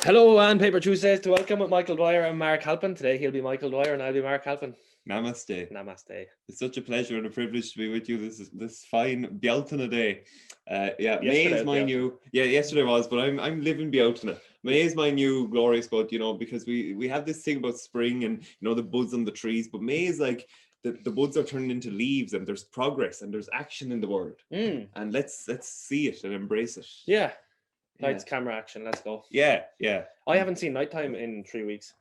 Hello and Paper Tuesdays to welcome with Michael Dwyer and Mark Halpin. Today he'll be Michael Dwyer and I'll be Mark Halpin. Namaste. Namaste. It's such a pleasure and a privilege to be with you this fine Bealtaine day. May is my new. Yeah, yesterday was, but I'm living Bealtaine. May is my new glorious bud. Because we have this thing about spring and the buds on the trees, but May is like the buds are turning into leaves and there's progress and there's action in the world. And let's see it and embrace it. Yeah. Lights, camera, action. Let's go. Yeah. I haven't seen nighttime in 3 weeks.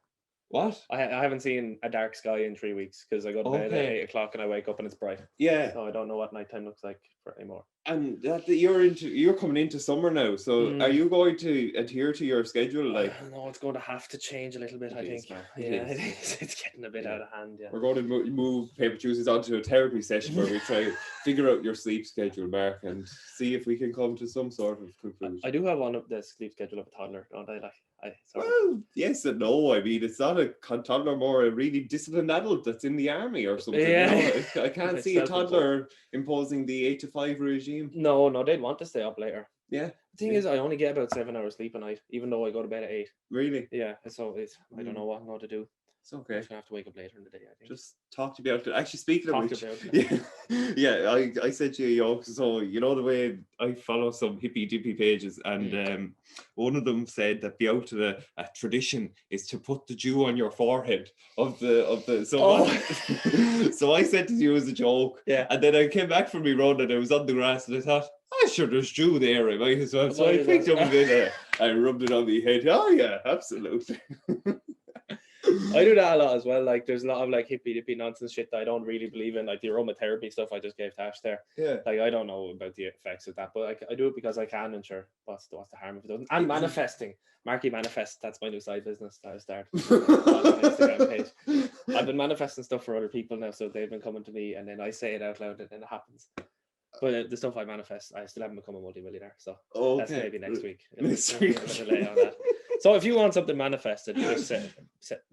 What? I haven't seen a dark sky in 3 weeks because I go to bed at 8 o'clock and I wake up and it's bright. Yeah. So I don't know what nighttime looks like anymore. And you're coming into summer now, so are you going to adhere to your schedule? No, it's going to have to change a little bit. I think. It is. It's getting a bit out of hand. Yeah. We're going to move Paper Tuesdays onto a therapy session where we try to figure out your sleep schedule, Mark, and see if we can come to some sort of conclusion. I do have one of the sleep schedule of a toddler, don't I? Well, yes and no. I mean, it's not a toddler, more a really disciplined adult that's in the army or something. Yeah. I can't see a toddler imposing the 8 to 5 regime. No, they'd want to stay up later. Yeah. The thing is, I only get about 7 hours sleep a night, even though I go to bed at 8. Really? Yeah. So I don't know what to do. It's okay. I'm just gonna have to wake up later in the day, I think. Just talk to me about it. Actually, speaking of which, I said to you, so the way I follow some hippy dippy pages, and one of them said that Bealtaine, a tradition is to put the dew on your forehead of the. So I said to you as a joke, and then I came back from me road and I was on the grass and I thought, sure, there's dew there. I might as well. So I picked up a bit, I rubbed it on my head. Oh yeah, absolutely. I do that a lot as well. Like, there's a lot of like hippy dippy nonsense shit that I don't really believe in, like the aromatherapy stuff I just gave Tash there. Yeah. Like, I don't know about the effects of that, but I do it because I can, and sure, what's the harm if it doesn't? And manifesting, Marky Manifest. That's my new side business that I started on my Instagram page. I've been manifesting stuff for other people now, so they've been coming to me, and then I say it out loud, and then it happens. But the stuff I manifest, I still haven't become a multimillionaire, so that's maybe next week. Lay on that. So if you want something manifested, just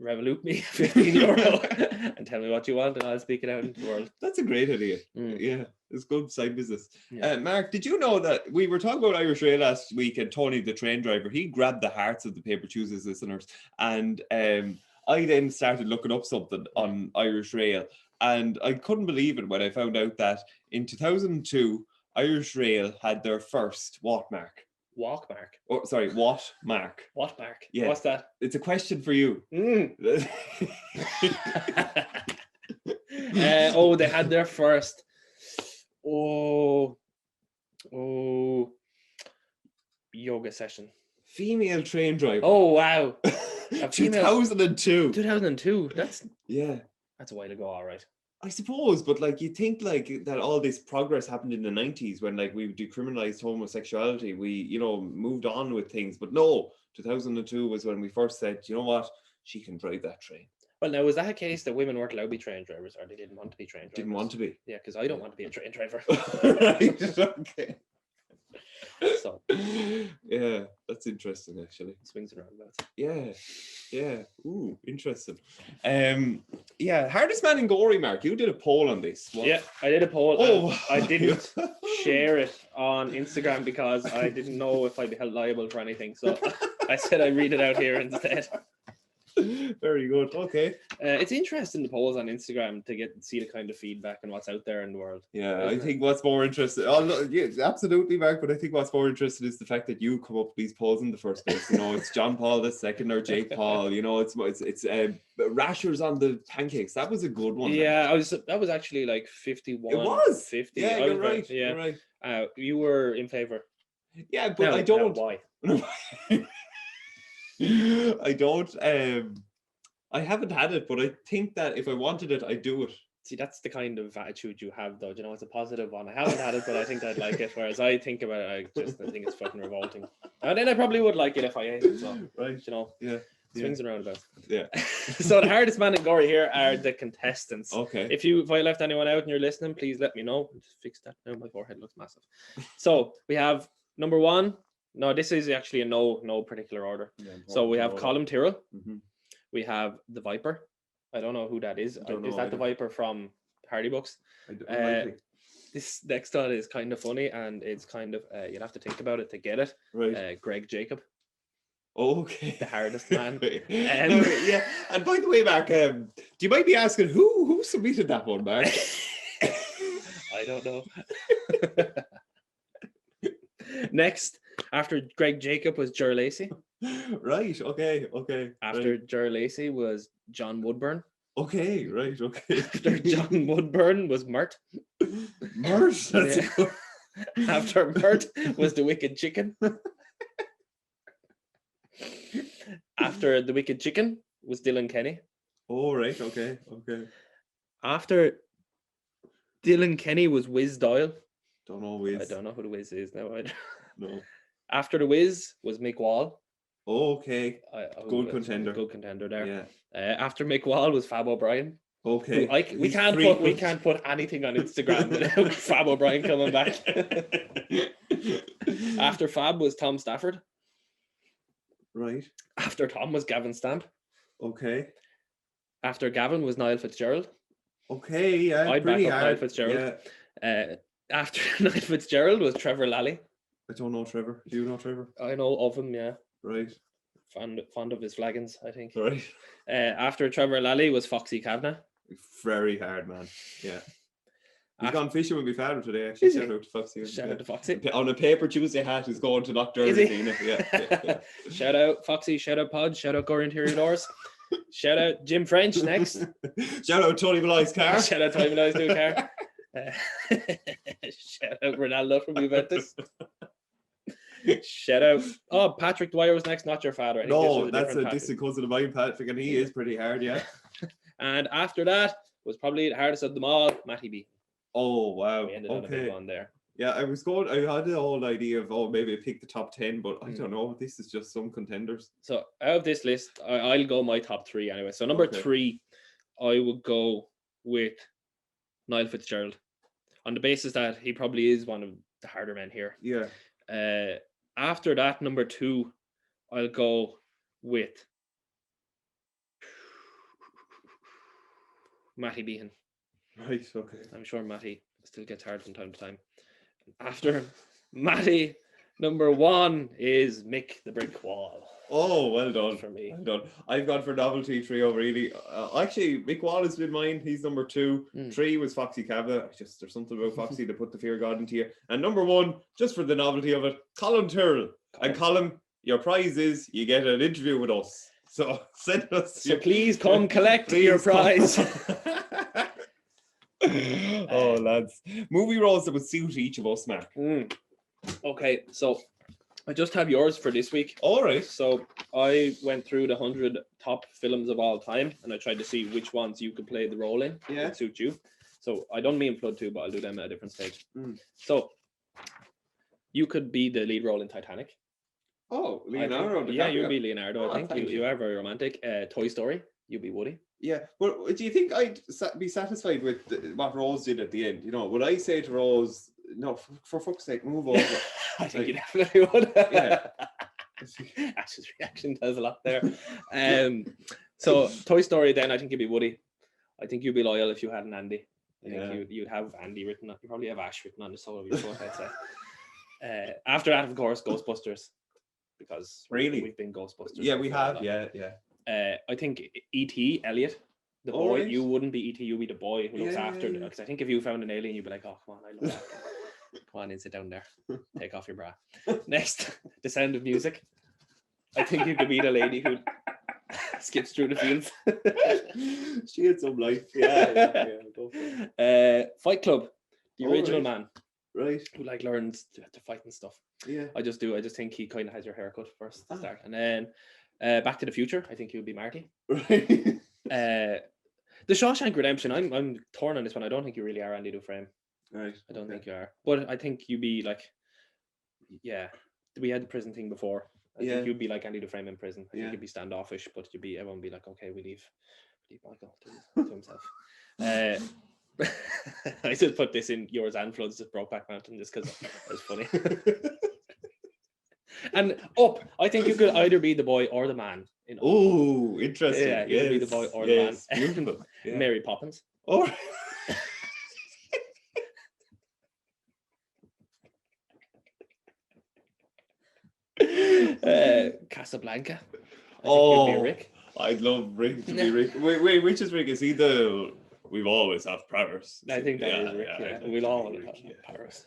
Revolut me €15 and tell me what you want, and I'll speak it out into the world. That's a great idea. Yeah, it's good side business. Mark, did you know that we were talking about Irish Rail last week, and Tony, the train driver, he grabbed the hearts of the Paper Tuesdays listeners, and I then started looking up something on Irish Rail, and I couldn't believe it when I found out that in 2002, Irish Rail had their first what mark? Walk mark. Oh, sorry, what mark? What mark? Yeah. What's that? It's a question for you. They had their first. Yoga session. Female train driver. Oh wow. 2002. 2002. That's a while ago, all right. I suppose, but like you think like that all this progress happened in the 90s when like we decriminalized homosexuality, we moved on with things, but no, 2002 was when we first said, you know what, she can drive that train. Well, now, was that a case that women weren't allowed to be train drivers, or they didn't want to be train drivers? Didn't want to be. Yeah, because I don't want to be a train driver. Right, okay. So yeah, that's interesting actually. Swings and roundabouts. Yeah. Ooh, interesting. Hardest man in Gorey, Mark. You did a poll on this. What? Yeah, I did a poll. I didn't share it on Instagram because I didn't know if I'd be held liable for anything. So I said I'd read it out here instead. Very good. Okay. It's interesting, the polls on Instagram, to see the kind of feedback and what's out there in the world. Yeah, I think what's more interesting. Oh, no, yeah, absolutely, Mark. But I think what's more interesting is the fact that you come up with these polls in the first place. It's John Paul II or Jake Paul. It's rashers on the pancakes. That was a good one. Yeah, that was actually like 51. It was 50. Yeah, you're right. Yeah, you're right. You were in favor. Yeah, but I don't. Why? I don't. I haven't had it, but I think that if I wanted it, I'd do it. See, that's the kind of attitude you have, though. It's a positive one. I haven't had it, but I think I'd like it. Whereas I think about it, I think it's fucking revolting. And then I probably would like it if I ate it. So, right. Yeah. Swings and roundabouts. Yeah. So the hardest man in Gorey here are the contestants. Okay. If I left anyone out and you're listening, please let me know. Just fix that now. My forehead looks massive. So we have number one. No, this is actually in no particular order. Yeah, so we have Colm Tyrrell. Mm-hmm. We have the Viper. I don't know who that is. Is that the Viper from Hardy Books? This next one is kind of funny, and it's kind of you'll have to think about it to get it. Right. Greg Jacob. Okay. The hardest man. Yeah. And by the way, Mark, do you might be asking who submitted that one, Mark? I don't know. Next, after Greg Jacob was Ger Lacey. Right. Okay. After right. Ger Lacey was John Woodburn. Okay. Right. Okay. After John Woodburn was Mert. Mert. That's Yeah. good. After Mert was the Wicked Chicken. After the Wicked Chicken was Dylan Kenny. Oh, right. Okay. After Dylan Kenny was Wiz Doyle. Don't know Wiz. I don't know who the Wiz is now. No. After the Wiz was Mick Wall. Okay. Good contender. Good contender there. Yeah. After Mick Wall was Fab O'Brien. Okay. We can't put anything on Instagram without Fab O'Brien coming back. After Fab was Tom Stafford. Right. After Tom was Gavin Stamp. Okay. After Gavin was Niall Fitzgerald. Okay, yeah. I'd back pretty up hard. Niall Fitzgerald. Yeah. After Niall Fitzgerald was Trevor Lally. I don't know Trevor. Do you know Trevor? I know of him, yeah. Right. Fond of his flagons, I think. Right. After Trevor Lally was Foxy Kavanagh. Very hard, man. Yeah. He's gone fishing with my father today, Is he? actually. Shout out to Foxy. Shout out to Foxy. On a paper Tuesday hat, he's going to knock Is he? Derby. Yeah. Shout out Foxy, shout out Pod, shout out Gore Interior Doors. Shout out Jim French next. Shout out Tony Malloy's car. Shout out Tony Malloy's new car. Shout out Ronaldo from Juventus. Shout out. Patrick Dwyer was next, not your father. I think No, that's a different distant cousin of mine, Patrick, and he is pretty hard, yeah. And after that was probably the hardest of them all, Matty B. Oh, wow. We ended on a big one there. Yeah, I had the whole idea of, maybe I pick the top 10, but I don't know. This is just some contenders. So out of this list, I'll go my top 3 anyway. So number 3, I would go with Niall Fitzgerald on the basis that he probably is one of the harder men here. Yeah. After that, number 2, I'll go with Matty Behan. Right, okay. I'm sure Matty still gets hard from time to time. After Matty, number 1 is Mick the Brick Wall. Oh, well done. For me. Well done. I've gone for novelty trio, really. Actually, Mick Wall has been mine. He's number 2. 3 was Foxy Kavanagh. There's something about Foxy to put the fear of God into you. And number 1, just for the novelty of it, Colin Tyrrell. And Colin, your prize is you get an interview with us. So send us. So please come collect your prize. Oh, lads. Movie roles that would suit each of us, Mark. Okay, so I just have yours for this week. All right. So I went through the 100 top films of all time, and I tried to see which ones you could play the role in that suit you. So I don't mean Flood 2, but I'll do them at a different stage. So you could be the lead role in Titanic. Oh, Leonardo. Yeah, you'd be Leonardo, I think. Thank You are very romantic. Toy Story, you'd be Woody. Yeah, but do you think I'd be satisfied with what Rose did at the end? You know, would I say to Rose, no, for fuck's sake, move over? I think you definitely would. Yeah. Ash's reaction tells a lot there. So Toy Story, then I think you'd be Woody. I think you'd be loyal if you had an Andy. I think you'd have Andy written on. You probably have Ash written on the sole of your foot, I'd say. After that, of course, Ghostbusters, because we've been Ghostbusters. Yeah, we have. Yeah. I think E.T. Elliot, the boy. Right. You wouldn't be E.T. You'd be the boy who looks after. Because I think if you found an alien, you'd be like, "Oh, come on, I love that. Come on in, sit down there. Take off your bra." Next, The Sound of Music. I think you could be the lady who skips through the fields. She had some life. Yeah. Go for it. Fight Club, the original man. Right. Who learns to fight and stuff. Yeah. I just think he kind of has your haircut first to start. And then Back to the Future, I think he would be Marty. Right. The Shawshank Redemption, I'm torn on this one. I don't think you really are Andy Dufresne. Right. I don't think you are. But I think you'd be like, we had the prison thing before. I think you'd be like Andy Dufresne in prison. I think you'd be standoffish, but everyone would be like, okay, we leave Michael to himself. I just put this in yours and Flood's just Brokeback Mountain just because it was funny. And Up, I think you could either be the boy or the man. Oh, interesting. Yeah, you could be the boy or the man. Beautiful. Yeah. Mary Poppins. Oh. Casablanca. Oh, Be Rick. I'd love Rick to be Rick. Wait, which is Rick? Is he the... We've always have Paris. I think that is Rick, yeah. We'll always have Rick, Paris.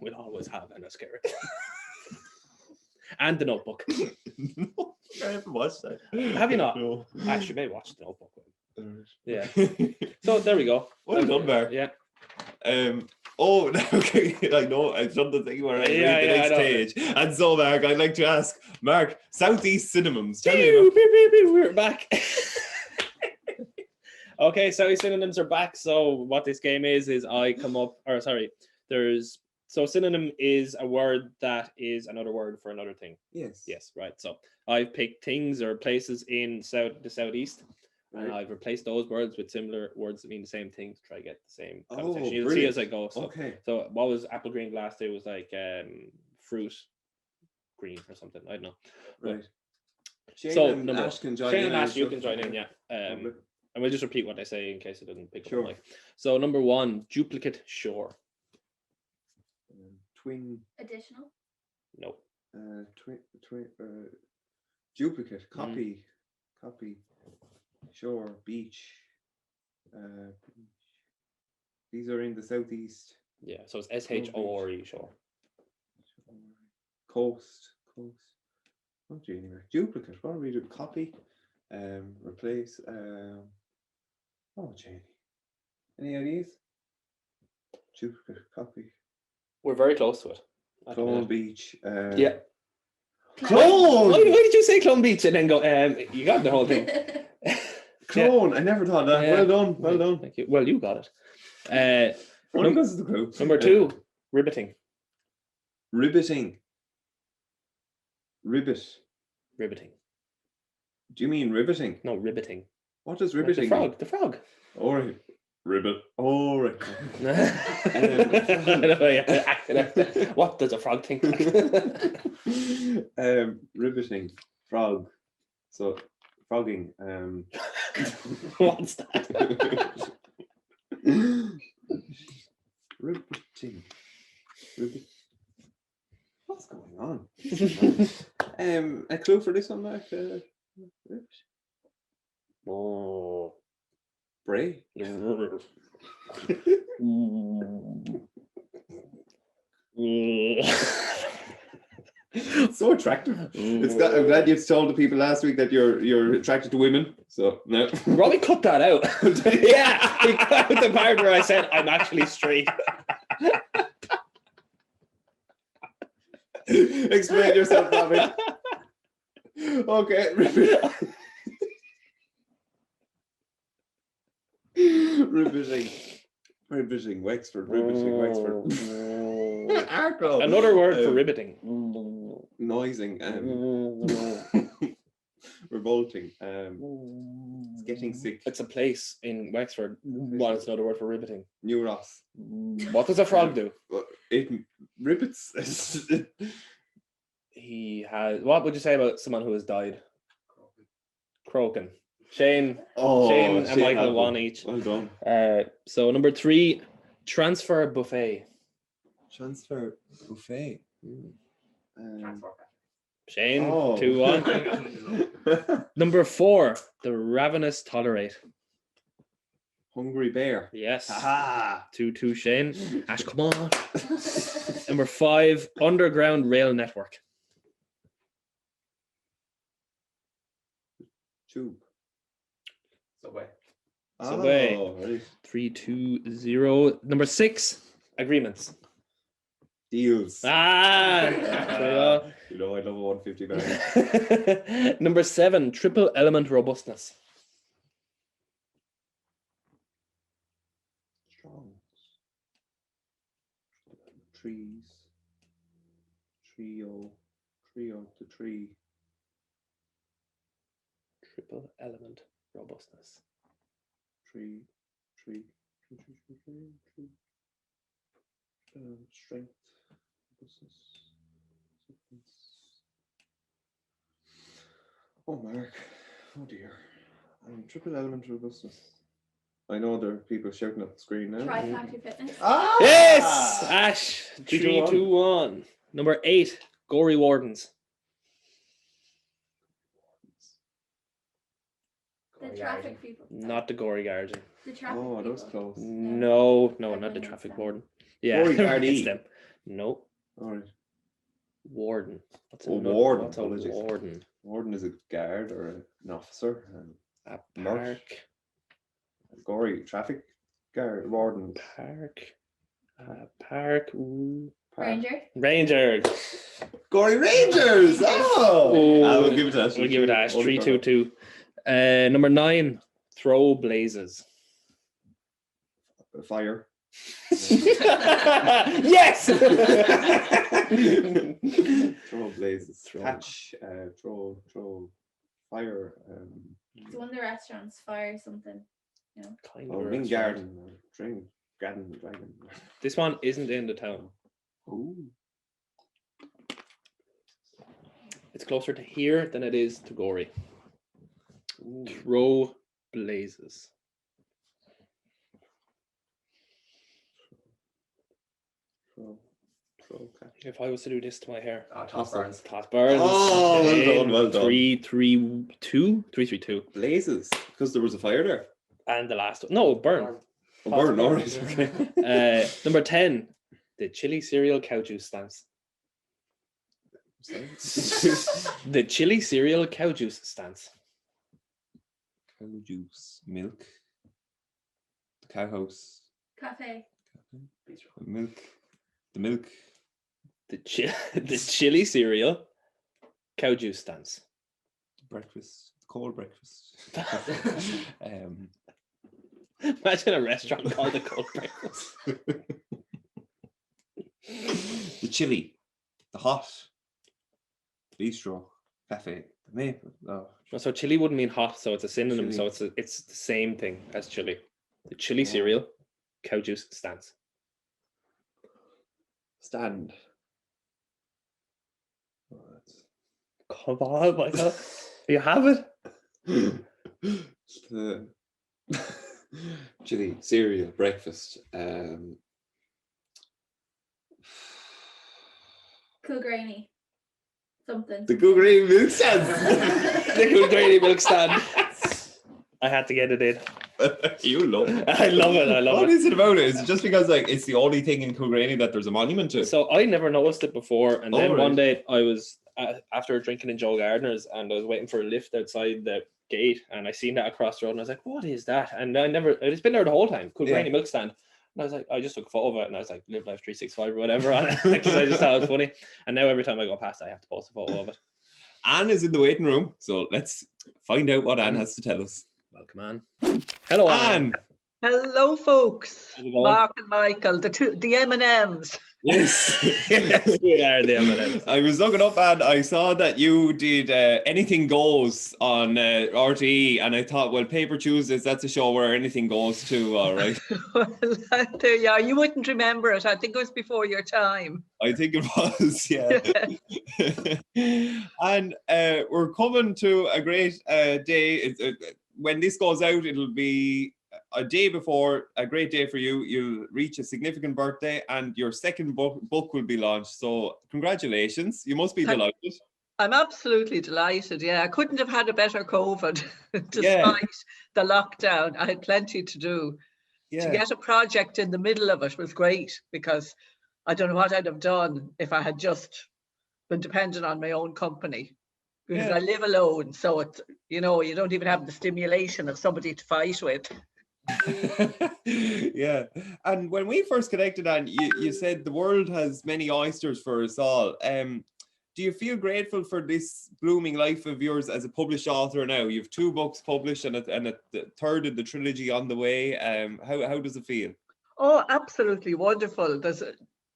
We'll always have an Oscar. And The Notebook. No, I haven't watched that. Have you not? No. Actually, maybe watch The Notebook. Yeah. So there we go. Well done, Mark. Yeah. Oh, okay. I know. I've done the thing where I read the next page. And so, Mark, I'd like to ask, Mark, Southeast Synonyms. Tell me about... We're back. Okay, Southeast Synonyms are back. So what this game is I come up, or sorry, so synonym is a word that is another word for another thing. Yes. Yes, right. So I've picked things or places in the Southeast. And I've replaced those words with similar words that mean the same thing to try to get the same connotation. You'll see as I go. So, so what was apple green last day was like fruit green or something. I don't know. Right. Shane and Ash can join in, yeah. And we'll just repeat what I say in case it doesn't pick up. Like. So number 1, duplicate shore. Twin. Additional. No. Duplicate. Copy. Shore, beach. These are in the Southeast. Yeah, so it's SHORE, shore. Coast. Oh, gee, anyway. Duplicate. What do we do? Copy. Replace. Oh, gee. Any ideas? Duplicate. Copy. We're very close to it. Clone Beach. Yeah. Clone. Why did you say Clone Beach and then go? You got the whole thing. Clone. Yeah. I never thought that. Well done. Thank you. Well, you got it. Because of the clue. Number 2, riveting. Riveting. Riveting. Do you mean riveting? No, riveting. What does riveting mean? The frog. All right. Ribbit. All right. What does a frog think? Riveting. Frog. So, frogging. What's that? Riveting. What's going on? A clue for this one, Mark? Bray? So attractive. I'm glad you told the people last week that you're attracted to women. So no. Robbie cut that out. Yeah, he cut out the part where I said I'm actually straight. Explain yourself, Robbie. Okay. Riveting, Wexford. Another word for riveting. Noising. Revolting. It's getting sick. It's a place in Wexford. What is another word for riveting? New Ross. What does a frog do? It rivets. He has. What would you say about someone who has died? Croaking. Shane and Michael won each. Well done. So number 3, transfer buffet. Transfer buffet. Shane, 2-1. Number 4, the ravenous tolerate. Hungry bear. Yes. Aha. 2-2 Shane. Ash, come on. Number 5, underground rail network. Tube. Subway. Right. 3-2-0. Number 6, agreements. Deals. You know I love a 150 bag. Number 7, triple element robustness. Strong. Trees. Trio. To tree. Triple element robustness. Tree. Strength. Oh, Mark. Oh, dear. Triple element robustness. I know there are people shouting at the screen now. Tri-factor fitness. Ah! Yes! Ash. 3-2-1. Number 8, gory wardens. The traffic people. Not the gory guardian. The traffic Oh, that was people. close. No, not the Everyone traffic knows warden. Yeah, Gory it's guardie. them. No, All right. warden. What's Oh, another- warden, What's a apologies. warden? Warden is a guard or an officer. A Mark. park. Gory traffic guard, warden. Park. Ooh. Ranger. Ranger. Gory Rangers! Oh! We'll give it to us. We'll give it a 3-2-2. Number 9, throw blazes. Fire. Yes! Throw blazes. Throw. Catch. Throw fire. It's one of the restaurants. Fire something. Kind Oh, of ring restaurant. garden. Dragon. Dragon. This one isn't in the town. Ooh. It's closer to here than it is to Gorey. Ooh. Throw blazes. Throw catch. If I was to do this to my hair. Toss burns. Toss burns. Oh, well done, well done. 3-3-2. 3-3-2. Blazes. Because there was a fire there. And the last one. No, burn. Oh, burn, all right, okay. Number 10. The chili cereal cow juice stance. The chili cereal cow juice stance. Cow juice, milk, the cow house, Cafe. milk, the milk, The chili cereal cow juice stance. breakfast, cold breakfast. Imagine a restaurant called the cold breakfast. The chili, the hot, the bistro, cafe, the maple. Oh, So chili wouldn't mean hot, so it's a synonym. Chili. So it's the same thing as chili. The chili cereal cow juice stance. stand. Come on, Michael. You have it. The chili cereal breakfast. Kilgraney. Something. The Go Green milk stand. The good granny milk stand. I had to get it in. You love it. I love it. I love What it. is it about it? Is it just because like it's the only thing in Kilgraney that there's a monument to? So I never noticed it before, and then Oh, one right. day I was after drinking in Joe Gardner's, and I was waiting for a lift outside the gate, and I seen that across the road, and I was like, "What is that?" And it's been there the whole time. Cool Granny milk stand. And I was like, I just took a photo of it, and I was like, "Live Life 365" or whatever on it, because I just thought it was funny. And now every time I go past, I have to post a photo of it. Anne is in the waiting room, so let's find out what Anne has to tell us. Welcome, Anne. Hello, Anne. Anne. Hello, folks. How's it going? Mark and Michael, the M&Ms. Yes. Yes, we are the M&Ms. I was looking up and I saw that you did Anything Goes on RTE, and I thought, well, Paper Tuesdays, that's a show where anything goes too, all right. Well, there you are. You wouldn't remember it. I think it was before your time. I think it was, yeah. And we're coming to a great day. When this goes out, it'll be a day before, a great day for you. You'll reach a significant birthday, and your second book will be launched. So congratulations. You must be delighted. I'm absolutely delighted. Yeah, I couldn't have had a better COVID despite the lockdown. I had plenty to do. To get a project in the middle of it was great, because I don't know what I'd have done if I had just been dependent on my own company. Because I live alone, so it's, you don't even have the stimulation of somebody to fight with. Yeah. And when we first connected, and you said the world has many oysters for us all. Do you feel grateful for this blooming life of yours as a published author now? You have 2 books published and a third of the trilogy on the way. How does it feel? Oh, absolutely wonderful. There's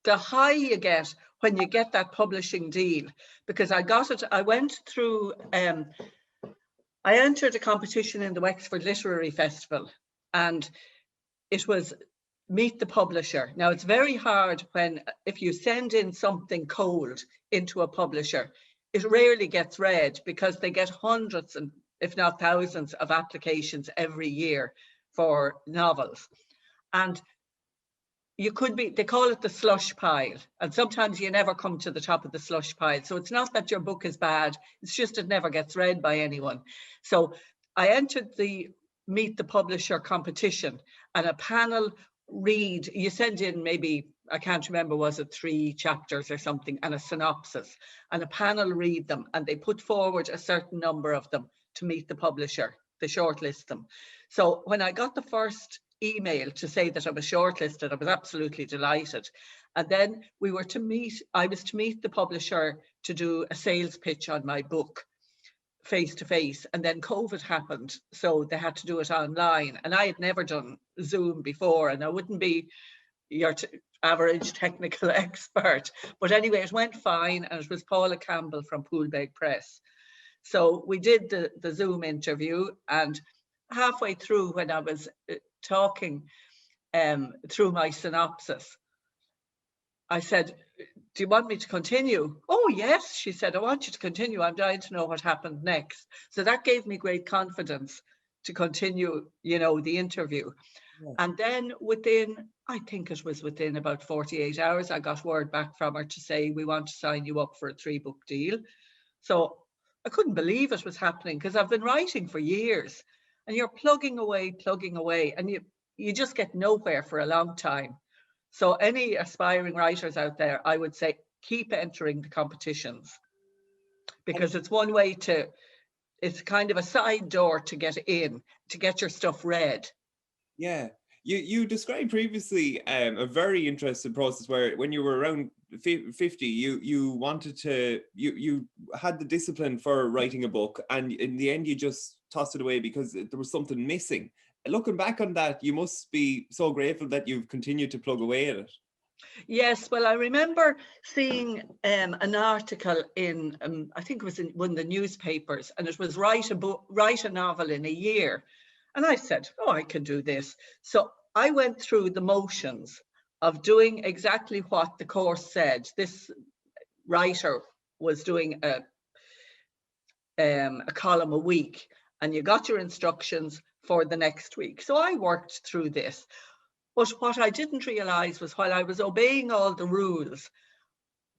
the high you get when you get that publishing deal, because I got it. I went through, I entered a competition in the Wexford Literary Festival, and it was meet the publisher. Now, it's very hard if you send in something cold into a publisher, it rarely gets read, because they get hundreds and if not thousands of applications every year for novels. And they call it the slush pile, and sometimes you never come to the top of the slush pile. So it's not that your book is bad, it's just it never gets read by anyone. So I entered the Meet the Publisher competition, and a panel read, you send in maybe, I can't remember, was it 3 chapters or something, and a synopsis, and a panel read them, and they put forward a certain number of them to meet the publisher, they shortlist them. So when I got the first email to say that I was shortlisted, I was absolutely delighted. And then I was to meet the publisher to do a sales pitch on my book face to face, and then COVID happened, so they had to do it online, and I had never done Zoom before, and I wouldn't be your average technical expert, but anyway, it went fine, and it was Paula Campbell from Poolbeg Press. So we did the Zoom interview, and halfway through, when I was talking through my synopsis, I said, do you want me to continue? Oh, yes, she said, I want you to continue. I'm dying to know what happened next. So that gave me great confidence to continue, the interview. Yeah. And then I think it was within about 48 hours, I got word back from her to say, we want to sign you up for a 3-book deal. So I couldn't believe it was happening, because I've been writing for years, and you're plugging away, and you just get nowhere for a long time. So any aspiring writers out there, I would say, keep entering the competitions, because it's one way it's kind of a side door to get in, to get your stuff read. Yeah. You described previously a very interesting process where when you were around 50, you wanted to, you had the discipline for writing a book, and in the end you just tossed it away because there was something missing. Looking back on that, you must be so grateful that you've continued to plug away at it. Yes, well, I remember seeing an article in, I think it was in one of the newspapers, and it was write a novel in a year. And I said, oh, I can do this. So I went through the motions of doing exactly what the course said. This writer was doing a column a week, and you got your instructions for the next week. So I worked through this. But what I didn't realize was, while I was obeying all the rules,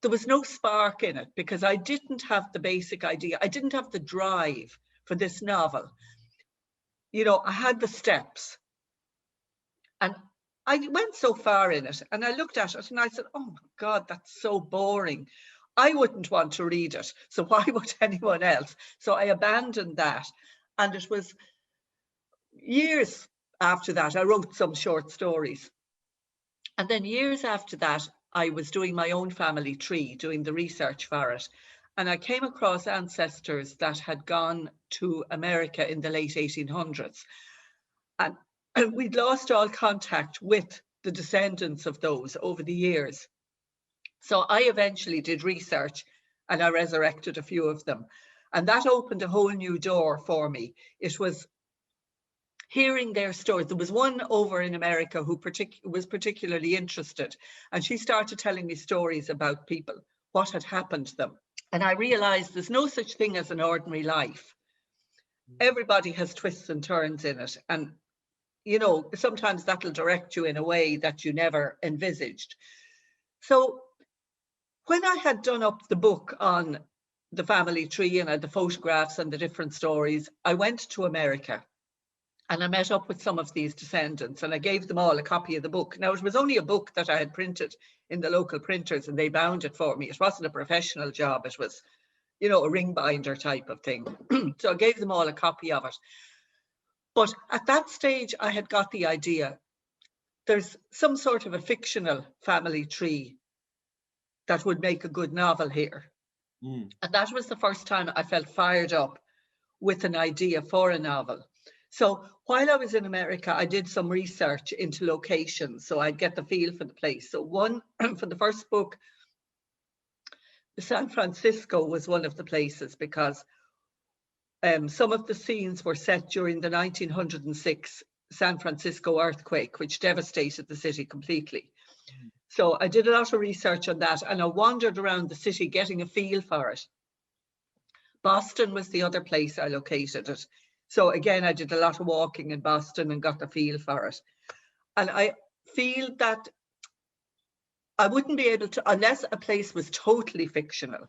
there was no spark in it, because I didn't have the basic idea. I didn't have the drive for this novel. I had the steps, and I went so far in it, and I looked at it and I said, oh my God, that's so boring. I wouldn't want to read it. So why would anyone else? So I abandoned that. And it was years after that, I wrote some short stories. And then years after that, I was doing my own family tree, doing the research for it. And I came across ancestors that had gone to America in the late 1800s. And we'd lost all contact with the descendants of those over the years. So I eventually did research, and I resurrected a few of them. And that opened a whole new door for me. It was hearing their stories. There was one over in America who was particularly interested, and she started telling me stories about people, what had happened to them. And I realized there's no such thing as an ordinary life. Everybody has twists and turns in it. And, sometimes that'll direct you in a way that you never envisaged. So when I had done up the book on the family tree and I had the photographs and the different stories, I went to America. And I met up with some of these descendants, and I gave them all a copy of the book. Now, it was only a book that I had printed in the local printers, and they bound it for me. It wasn't a professional job. It was, a ring binder type of thing. So I gave them all a copy of it. But at that stage, I had got the idea, there's some sort of a fictional family tree that would make a good novel here. And that was the first time I felt fired up with an idea for a novel. So while I was in America, I did some research into locations, so I'd get the feel for the place. So for the first book, San Francisco was one of the places, because some of the scenes were set during the 1906 San Francisco earthquake, which devastated the city completely. So I did a lot of research on that, and I wandered around the city getting a feel for it. Boston was the other place I located it. So again, I did a lot of walking in Boston and got the feel for it. And I feel that I wouldn't be able to, unless a place was totally fictional,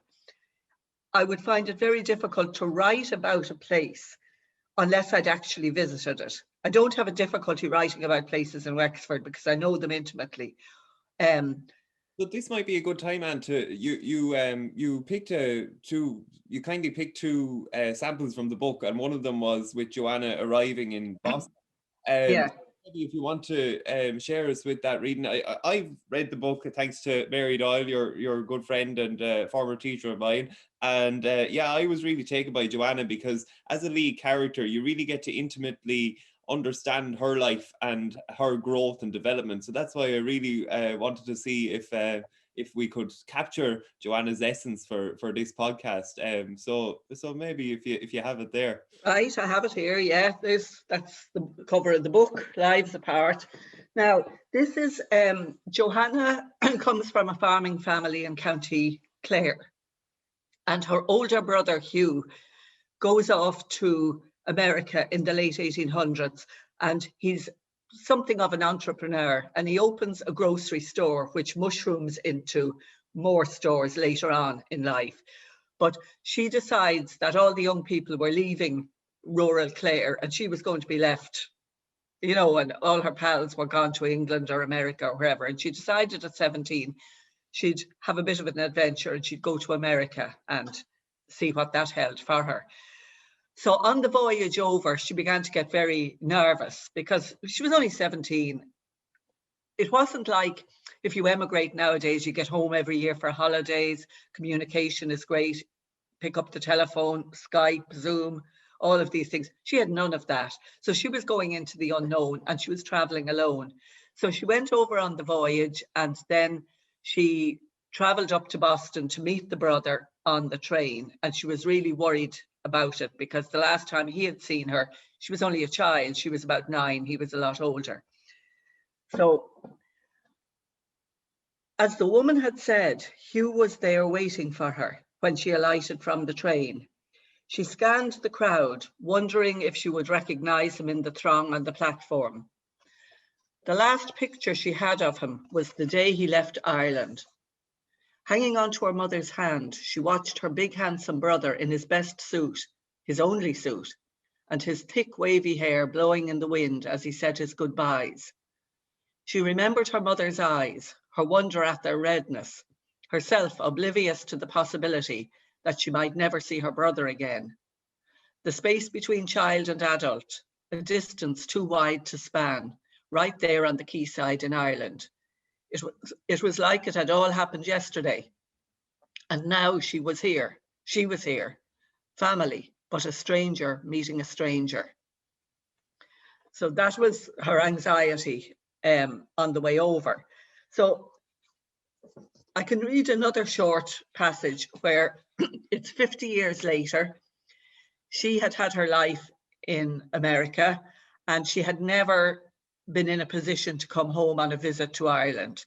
I would find it very difficult to write about a place unless I'd actually visited it. I don't have a difficulty writing about places in Wexford because I know them intimately. But this might be a good time, Anne, to you picked you kindly picked two samples from the book, and one of them was with Joanna arriving in Boston. Yeah. Maybe if you want to share us with that reading. I've read the book thanks to Mary Doyle, your good friend and former teacher of mine. And yeah, I was really taken by Joanna because as a lead character, you really get to intimately understand her life and her growth and development. So that's why I really wanted to see if we could capture Joanna's essence for this podcast. So maybe if you have it there. Right, I have it here. Yeah, that's the cover of the book, Lives Apart. Now, this is Johanna comes from a farming family in County Clare, and her older brother Hugh goes off to America in the late 1800s, and he's something of an entrepreneur, and he opens a grocery store which mushrooms into more stores later on in life. But she decides that all the young people were leaving rural Clare and she was going to be left, you know, and all her pals were gone to England or America or wherever. And she decided at 17 she'd have a bit of an adventure and she'd go to America and see what that held for her. So on the voyage over, she began to get very nervous because she was only 17. It wasn't like if you emigrate nowadays, you get home every year for holidays, communication is great, pick up the telephone, Skype, Zoom, all of these things. She had none of that. So she was going into the unknown and she was traveling alone. So she went over on the voyage and then she traveled up to Boston to meet the brother on the train. And she was really worried about it because the last time he had seen her, she was only a child. She was about 9. He was a lot older. So as the woman had said, Hugh was there waiting for her when she alighted from the train. She scanned the crowd, wondering if she would recognize him in the throng on the platform. The last picture she had of him was the day he left Ireland. Hanging onto her mother's hand, she watched her big handsome brother in his best suit, his only suit, and his thick wavy hair blowing in the wind as he said his goodbyes. She remembered her mother's eyes, her wonder at their redness, herself oblivious to the possibility that she might never see her brother again. The space between child and adult, a distance too wide to span, right there on the quayside in Ireland. It was like it had all happened yesterday. And now she was here, family, but a stranger meeting a stranger. So that was her anxiety on the way over. So I can read another short passage where it's 50 years later. She had had her life in America and she had never been in a position to come home on a visit to Ireland.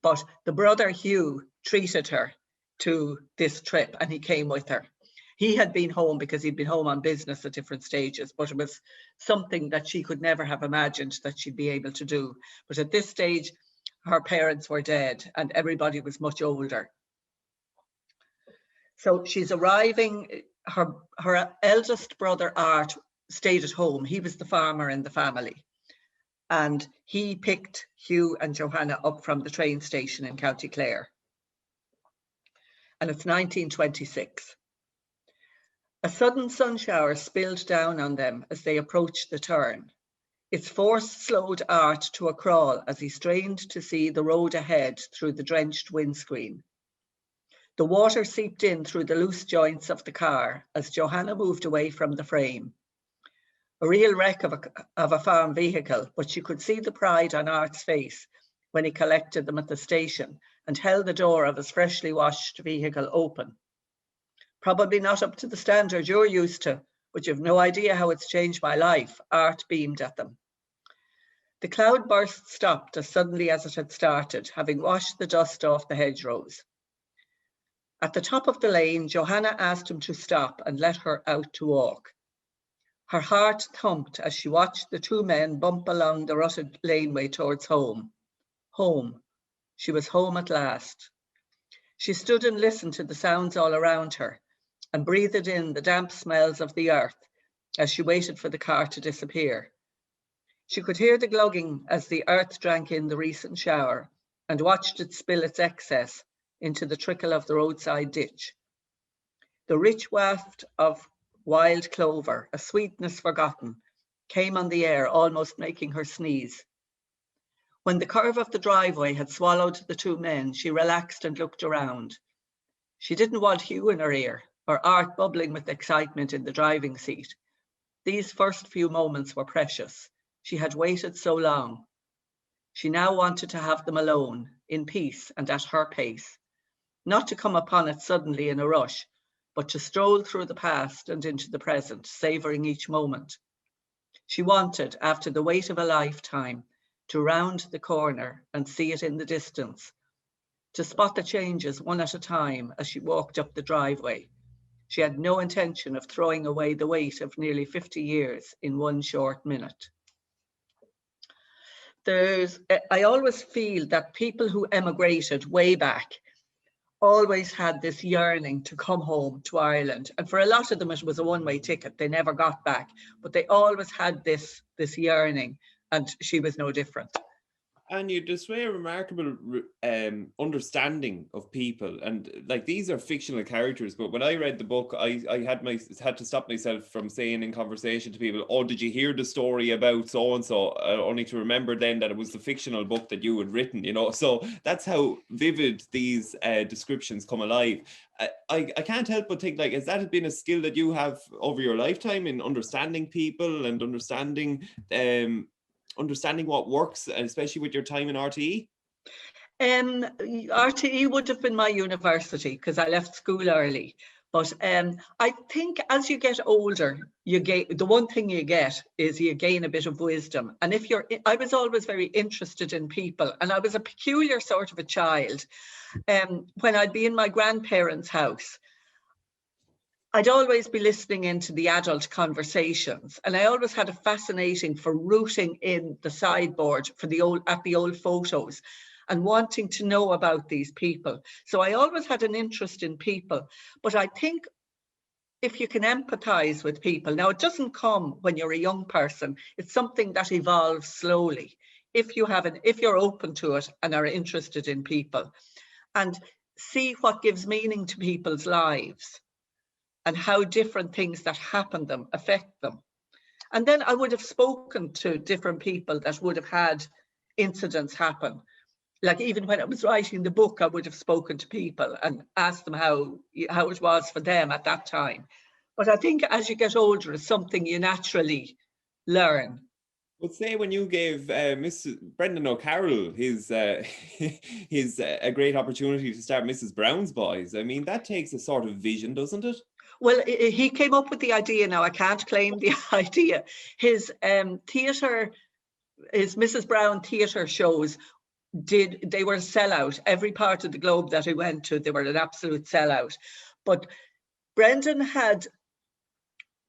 But the brother Hugh treated her to this trip and he came with her. He had been home because he'd been home on business at different stages, but it was something that she could never have imagined that she'd be able to do. But at this stage, her parents were dead and everybody was much older. So she's arriving, her eldest brother Art stayed at home. He was the farmer in the family. And he picked Hugh and Johanna up from the train station in County Clare. And it's 1926. A sudden sun shower spilled down on them as they approached the turn. Its force slowed Art to a crawl as he strained to see the road ahead through the drenched windscreen. The water seeped in through the loose joints of the car as Johanna moved away from the frame. A real wreck of a farm vehicle, but you could see the pride on Art's face when he collected them at the station and held the door of his freshly washed vehicle open. Probably not up to the standard you're used to, but you've no idea how it's changed my life, Art beamed at them. The cloudburst stopped as suddenly as it had started, having washed the dust off the hedgerows. At the top of the lane, Johanna asked him to stop and let her out to walk. Her heart thumped as she watched the two men bump along the rutted laneway towards home. Home. She was home at last. She stood and listened to the sounds all around her and breathed in the damp smells of the earth as she waited for the car to disappear. She could hear the glugging as the earth drank in the recent shower and watched it spill its excess into the trickle of the roadside ditch. The rich waft of wild clover, a sweetness forgotten, came on the air, almost making her sneeze. When the curve of the driveway had swallowed the two men, she relaxed and looked around. She didn't want Hugh in her ear, or Art bubbling with excitement in the driving seat. These first few moments were precious. She had waited so long. She now wanted to have them alone, in peace and at her pace, not to come upon it suddenly in a rush, but to stroll through the past and into the present, savouring each moment. She wanted, after the wait of a lifetime, to round the corner and see it in the distance, to spot the changes one at a time as she walked up the driveway. She had no intention of throwing away the weight of nearly 50 years in one short minute. I always feel that people who emigrated way back always had this yearning to come home to Ireland. And for a lot of them, it was a one-way ticket. They never got back, but they always had this yearning, and she was no different. And you display a remarkable understanding of people, and like these are fictional characters. But when I read the book, I had to stop myself from saying in conversation to people, "Oh, did you hear the story about so and so?" Only to remember then that it was the fictional book that you had written. You know, so that's how vivid these descriptions come alive. I can't help but think, like, has that been a skill that you have over your lifetime in understanding people and understanding what works, especially with your time in RTE? RTE would have been my university because I left school early. But I think as you get older, the one thing you get is you gain a bit of wisdom. And I was always very interested in people, and I was a peculiar sort of a child. When I'd be in my grandparents' house, I'd always be listening into the adult conversations, and I always had a fascinating for rooting in the sideboard at the old photos and wanting to know about these people. So I always had an interest in people, but I think if you can empathize with people, now it doesn't come when you're a young person, it's something that evolves slowly. If you're open to it and are interested in people and see what gives meaning to people's lives, and how different things that happen them affect them. And then I would have spoken to different people that would have had incidents happen. Like even when I was writing the book, I would have spoken to people and asked them how it was for them at that time. But I think as you get older, it's something you naturally learn. But say when you gave Mrs. Brendan O'Carroll his a great opportunity to start Mrs. Brown's Boys, I mean, that takes a sort of vision, doesn't it? Well, he came up with the idea. Now, I can't claim the idea. His theatre, his Mrs. Brown theatre shows, they were a sellout. Every part of the globe that he went to, they were an absolute sellout. But Brendan had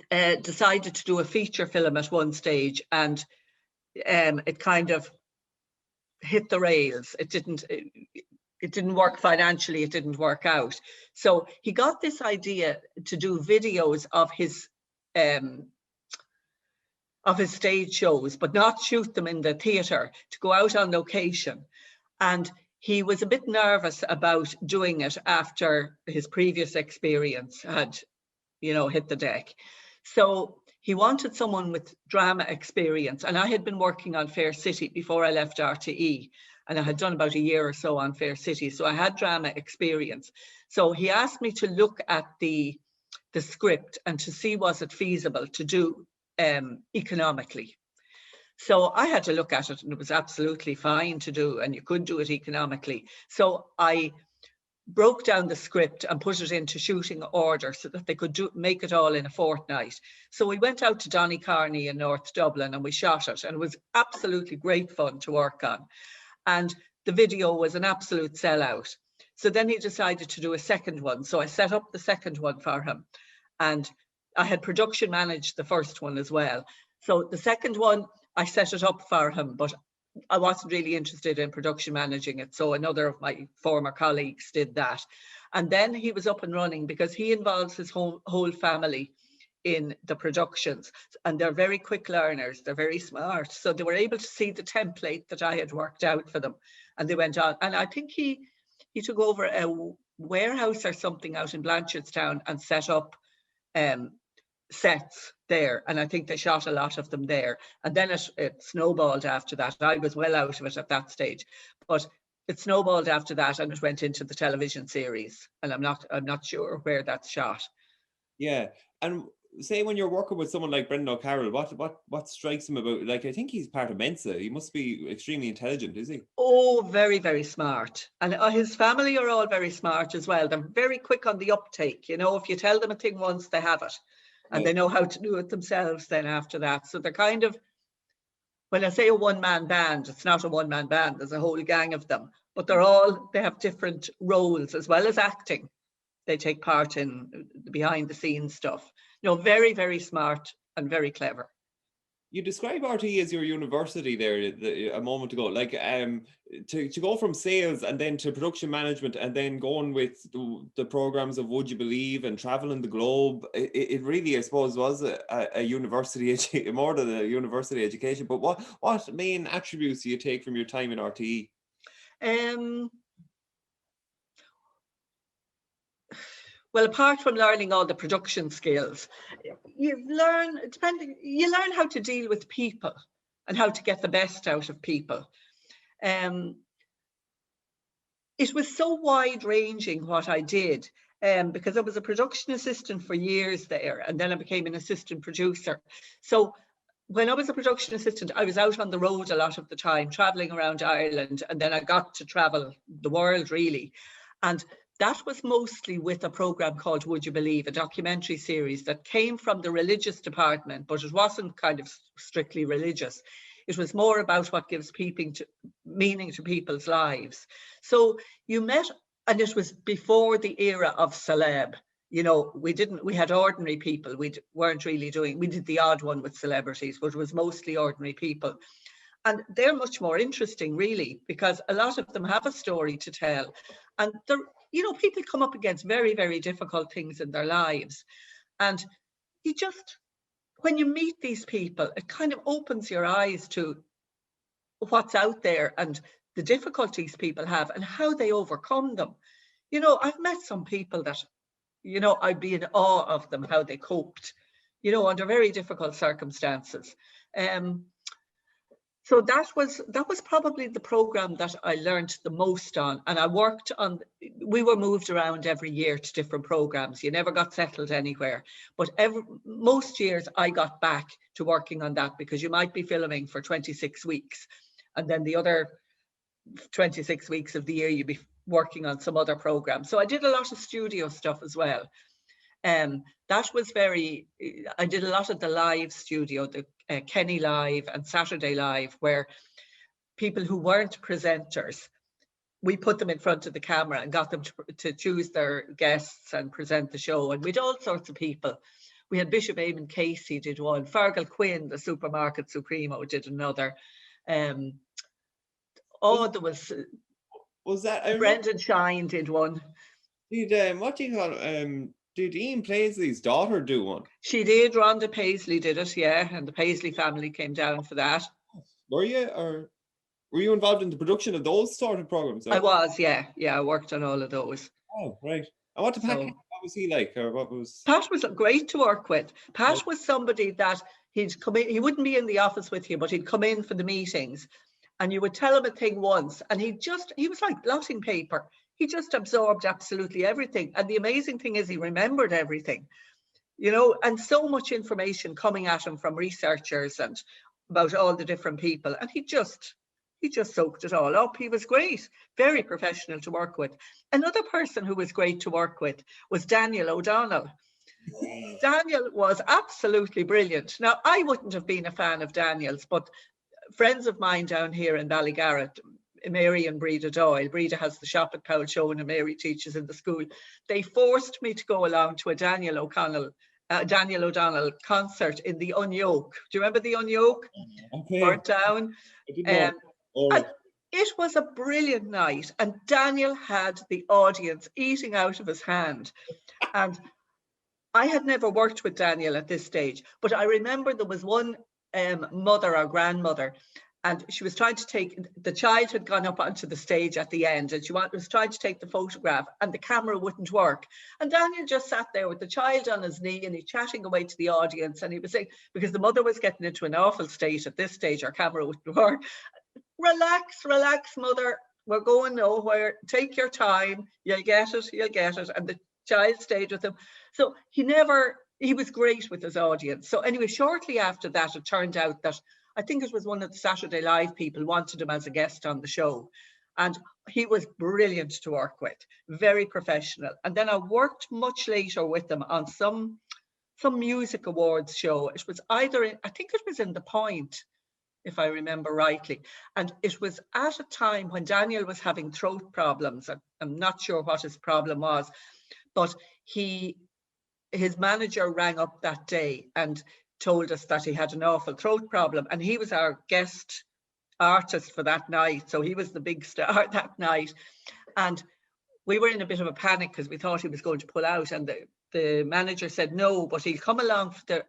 decided to do a feature film at one stage, and it kind of hit the rails. It didn't work financially, it didn't work out. So he got this idea to do videos of his stage shows, but not shoot them in the theatre, to go out on location. And he was a bit nervous about doing it after his previous experience had, hit the deck. So he wanted someone with drama experience. And I had been working on Fair City before I left RTE. And I had done about a year or so on Fair City. So I had drama experience. So he asked me to look at the script and to see was it feasible to do economically. So I had to look at it, and it was absolutely fine to do, and you could do it economically. So I broke down the script and put it into shooting order so that they could make it all in a fortnight. So we went out to Donnycarney in North Dublin and we shot it, and it was absolutely great fun to work on. And the video was an absolute sellout. So then he decided to do a second one. So I set up the second one for him, and I had production managed the first one as well. So the second one, I set it up for him, but I wasn't really interested in production managing it. So another of my former colleagues did that. And then he was up and running because he involves his whole family in the productions, and they're very quick learners. They're very smart. So they were able to see the template that I had worked out for them, and they went on. And I think he took over a warehouse or something out in Blanchardstown and set up sets there, and I think they shot a lot of them there. And then it snowballed after that. I was well out of it at that stage, but it snowballed after that, and it went into the television series. And I'm not sure where that's shot. Yeah, and say when you're working with someone like Brendan O'Carroll, what strikes him about? Like, I think he's part of Mensah. He must be extremely intelligent, is he? Oh, very, very smart. And his family are all very smart as well. They're very quick on the uptake. You know, if you tell them a thing once, they have it. And they know how to do it themselves then after that. So they're kind of, when I say a one-man band, it's not a one-man band. There's a whole gang of them. But they have different roles as well as acting. They take part in behind-the-scenes stuff. You know, very, very smart and very clever. You describe RTE as your university there a moment ago, like to go from sales and then to production management and then going with the programs of Would You Believe and traveling the globe. It really, I suppose, was a university, more than a university education. But what main attributes do you take from your time in RTE? Well, apart from learning all the production skills, you learn how to deal with people and how to get the best out of people. It was so wide-ranging what I did, because I was a production assistant for years there, and then I became an assistant producer. So when I was a production assistant, I was out on the road a lot of the time, traveling around Ireland, and then I got to travel the world, really. And that was mostly with a program called Would You Believe, a documentary series that came from the religious department, but it wasn't kind of strictly religious. It was more about what gives meaning to people's lives. So you met, and it was before the era of celeb. You know, we had ordinary people. We did the odd one with celebrities, but it was mostly ordinary people. And they're much more interesting, really, because a lot of them have a story to tell. And people come up against very, very difficult things in their lives. And when you meet these people, it kind of opens your eyes to what's out there and the difficulties people have and how they overcome them. You know, I've met some people that, I'd be in awe of them, how they coped, under very difficult circumstances. So that was probably the program that I learned the most on. And I worked on, we were moved around every year to different programs. You never got settled anywhere. But most years I got back to working on that, because you might be filming for 26 weeks. And then the other 26 weeks of the year, you'd be working on some other program. So I did a lot of studio stuff as well. I did a lot of the live studio, the Kenny Live and Saturday Live, where people who weren't presenters, we put them in front of the camera and got them to choose their guests and present the show. And we'd all sorts of people. We had Bishop Eamon Casey did one, Fergal Quinn, the supermarket supremo, did another. There was Brendan Shine did one. What do you call it? Did Ian Paisley's daughter do one? She did. Rhonda Paisley did it, yeah, and the Paisley family came down for that. Were you involved in the production of those sort of programs? I was, yeah. I worked on all of those. Oh, right. And what was he like, or what was? Pat was great to work with. Pat was somebody that he'd come in. He wouldn't be in the office with you, but he'd come in for the meetings, and you would tell him a thing once, and he was like blotting paper. He just absorbed absolutely everything. And the amazing thing is he remembered everything, and so much information coming at him from researchers and about all the different people. And he just soaked it all up. He was great, very professional to work with. Another person who was great to work with was Daniel O'Donnell. Daniel was absolutely brilliant. Now, I wouldn't have been a fan of Daniel's, but friends of mine down here in Ballygarrett, Mary and Breda Doyle. Breda has the shop at Cowell Show and Mary teaches in the school. They forced me to go along to a Daniel O'Donnell concert in the Unyoke. Do you remember the Unyoke? Okay. Burnt down. And it was a brilliant night, and Daniel had the audience eating out of his hand. And I had never worked with Daniel at this stage, but I remember there was one mother or grandmother, and she was trying to take, the child had gone up onto the stage at the end, and she was trying to take the photograph, and the camera wouldn't work. And Daniel just sat there with the child on his knee, and he chatting away to the audience, and he was saying, because the mother was getting into an awful state at this stage, our camera wouldn't work. Relax, relax, mother. We're going nowhere. Take your time. You'll get it. You'll get it. And the child stayed with him. So he was great with his audience. So anyway, shortly after that, it turned out that I think it was one of the Saturday Live people wanted him as a guest on the show. And he was brilliant to work with, very professional. And then I worked much later with him on some music awards show. It was either, I think it was in The Point, if I remember rightly. And it was at a time when Daniel was having throat problems. I'm not sure what his problem was, but his manager rang up that day and told us that he had an awful throat problem, and he was our guest artist for that night. So he was the big star that night. And we were in a bit of a panic because we thought he was going to pull out, and the manager said no, but he'll come along for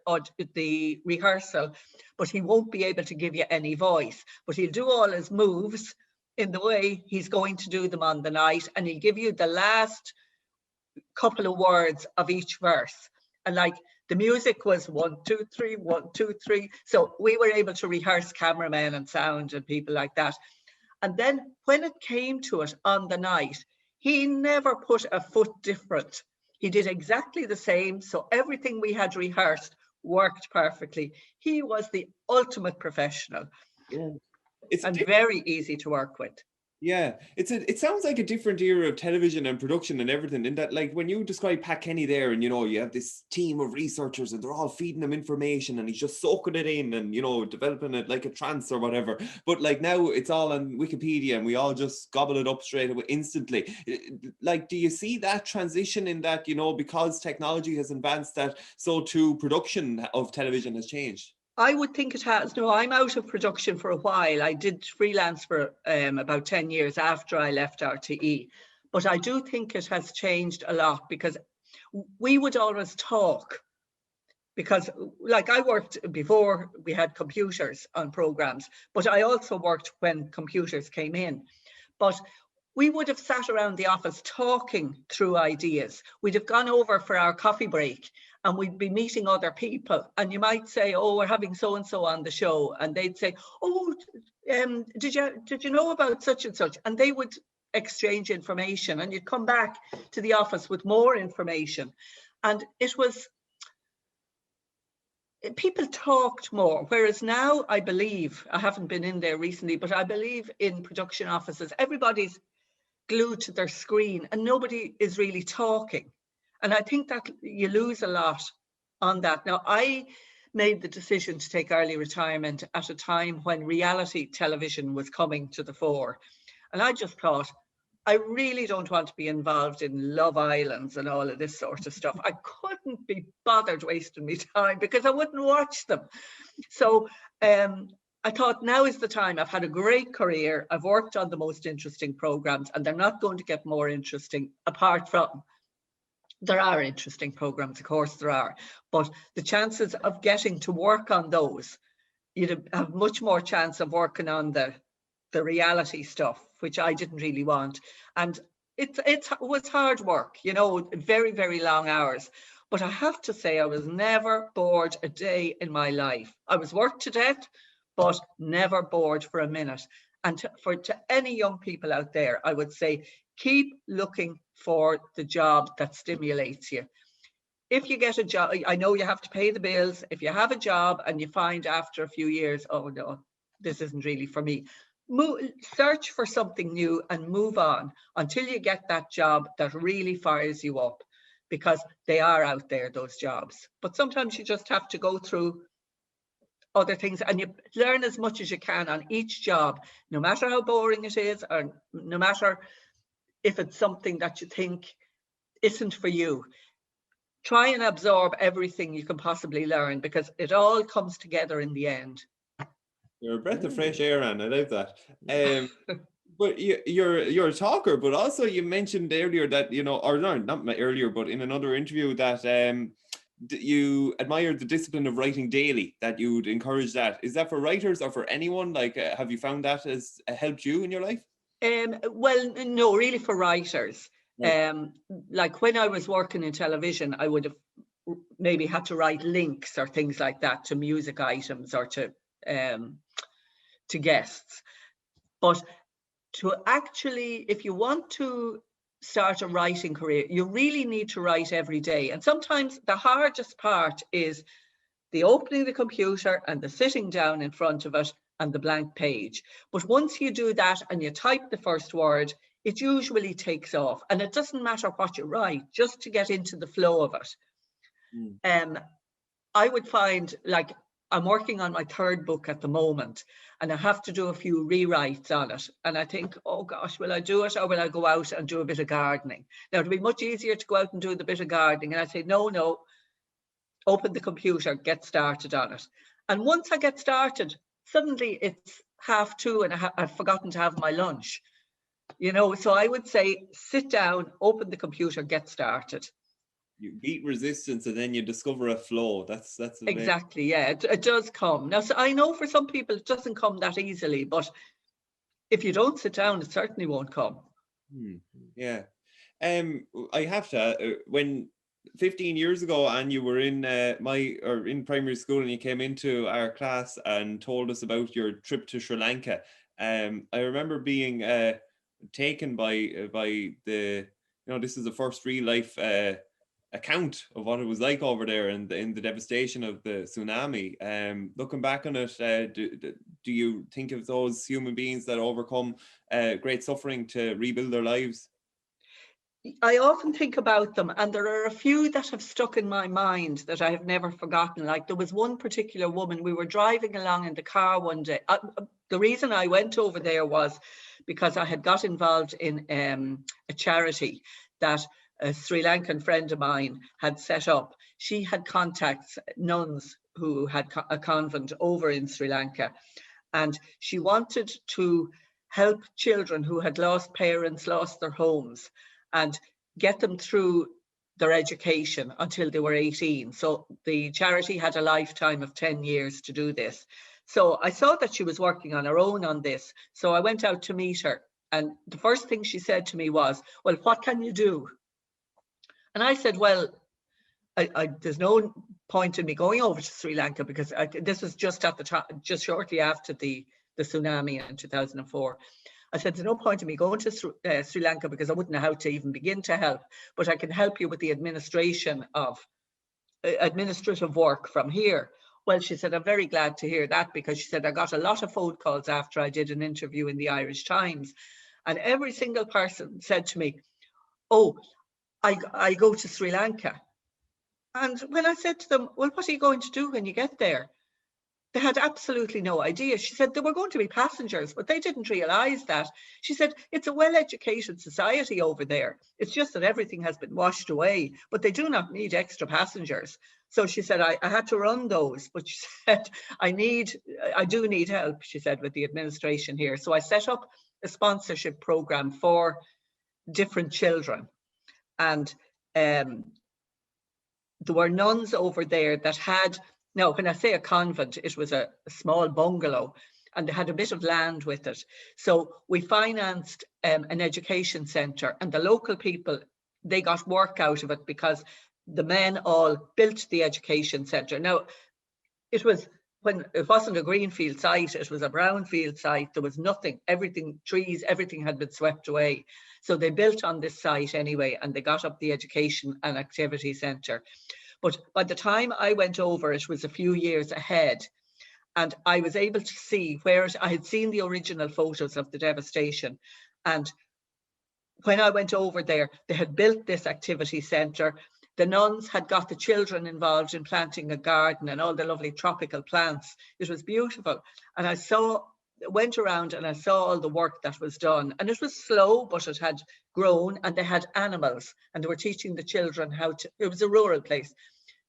the rehearsal, but he won't be able to give you any voice, but he'll do all his moves in the way he's going to do them on the night, and he'll give you the last couple of words of each verse. And like the music was 1, 2, 3, 1, 2, 3. So we were able to rehearse cameramen and sound and people like that. And then when it came to it on the night, he never put a foot different. He did exactly the same. So everything we had rehearsed worked perfectly. He was the ultimate professional. Yeah. And very easy to work with. Yeah, it sounds like a different era of television and production and everything, in that, like, when you describe Pat Kenny there, and, you know, you have this team of researchers and they're all feeding him information and he's just soaking it in and, you know, developing it like a trance or whatever. But like now it's all on Wikipedia and we all just gobble it up straight away instantly. Like, do you see that transition in that, you know, because technology has advanced, that so too production of television has changed? I would think it has. No, I'm out of production for a while. I did freelance for about 10 years after I left RTE. But I do think it has changed a lot, because we would always talk. Because like I worked before we had computers on programs, but I also worked when computers came in. But we would have sat around the office talking through ideas. We'd have gone over for our coffee break and we'd be meeting other people. And you might say, oh, we're having so-and-so on the show. And they'd say, oh, did you know about such and such? And they would exchange information, and you'd come back to the office with more information. And it was, people talked more. Whereas now, I believe, I haven't been in there recently, but I believe in production offices, everybody's glued to their screen and nobody is really talking. And I think that you lose a lot on that. Now, I made the decision to take early retirement at a time when reality television was coming to the fore. And I just thought, I really don't want to be involved in Love Islands and all of this sort of stuff. I couldn't be bothered wasting my time because I wouldn't watch them. So I thought, now is the time. I've had a great career. I've worked on the most interesting programs, and they're not going to get more interesting, apart from, there are interesting programs, of course there are, but the chances of getting to work on those, you'd have much more chance of working on the reality stuff, which I didn't really want. And it was hard work, you know, very, very long hours. But I have to say, I was never bored a day in my life. I was worked to death, but never bored for a minute. And to any young people out there, I would say, keep looking for the job that stimulates you. If you get a job, I know you have to pay the bills. If you have a job and you find after a few years, oh no, this isn't really for me, search for something new and move on until you get that job that really fires you up, because they are out there, those jobs. But sometimes you just have to go through other things, and you learn as much as you can on each job, no matter how boring it is, or no matter if it's something that you think isn't for you. Try and absorb everything you can possibly learn, because it all comes together in the end. You're a breath of fresh air, Anne. I love that. But you're a talker, but also you mentioned earlier that, you know, or no, not earlier, but in another interview, that you admire the discipline of writing daily, that you would encourage that. Is that for writers or for anyone? Like, have you found that has helped you in your life? Well, no, really for writers. Right. Like when I was working in television, I would have maybe had to write links or things like that to music items or to guests. But to actually, if you want to start a writing career, you really need to write every day. And sometimes the hardest part is the opening the computer and the sitting down in front of it and the blank page. But once you do that and you type the first word, it usually takes off. And it doesn't matter what you write, just to get into the flow of it. I would find, like, I'm working on my third book at the moment, and I have to do a few rewrites on it. And I think, oh gosh, will I do it, or will I go out and do a bit of gardening? Now, it'd be much easier to go out and do the bit of gardening. And I say, no, open the computer, get started on it. And once I get started, suddenly it's 2:30 and I've forgotten to have my lunch. You know, so I would say, sit down, open the computer, get started. You beat resistance and then you discover a flow. That's amazing. Exactly, yeah, it does come. Now, so I know for some people it doesn't come that easily, but if you don't sit down, it certainly won't come. Yeah. I have to, when 15 years ago, and you were in in primary school, and you came into our class and told us about your trip to Sri Lanka. I remember being taken by the, this is the first real life account of what it was like over there and in the devastation of the tsunami. Looking back on it, do you think of those human beings that overcome great suffering to rebuild their lives? I often think about them, and there are a few that have stuck in my mind that I have never forgotten. Like, there was one particular woman, we were driving along in the car one day. The reason I went over there was because I had got involved in a charity that a Sri Lankan friend of mine had set up. She had contacts, nuns who had a convent over in Sri Lanka, and she wanted to help children who had lost parents, lost their homes, and get them through their education until they were 18. So the charity had a lifetime of 10 years to do this. So I saw that she was working on her own on this. So I went out to meet her. And the first thing she said to me was, well, what can you do? And I said, well, there's no point in me going over to Sri Lanka, because this was just at the time, just shortly after the tsunami in 2004. I said, there's no point in me going to Sri Lanka because I wouldn't know how to even begin to help, but I can help you with the administration of administrative work from here. Well, she said, I'm very glad to hear that, because she said, I got a lot of phone calls after I did an interview in the Irish Times, and every single person said to me, oh, I go to Sri Lanka. And when I said to them, well, what are you going to do when you get there? They had absolutely no idea. She said they were going to be passengers, but they didn't realize that. She said, it's a well-educated society over there. It's just that everything has been washed away, but they do not need extra passengers. So she said, I had to run those, but she said, I do need help, she said, with the administration here. So I set up a sponsorship program for different children. And there were nuns over there that had, now, when I say a convent, it was a small bungalow, and they had a bit of land with it. So we financed an education centre, and the local people, they got work out of it because the men all built the education centre. Now, it wasn't a greenfield site, it was a brownfield site. There was nothing, trees, everything had been swept away. So they built on this site anyway, and they got up the education and activity centre. But by the time I went over, it was a few years ahead, and I was able to see where I had seen the original photos of the devastation. And when I went over there, they had built this activity centre. The nuns had got the children involved in planting a garden and all the lovely tropical plants. It was beautiful. And I went around and I saw all the work that was done. And it was slow, but it had grown, and they had animals, and they were teaching the children it was a rural place,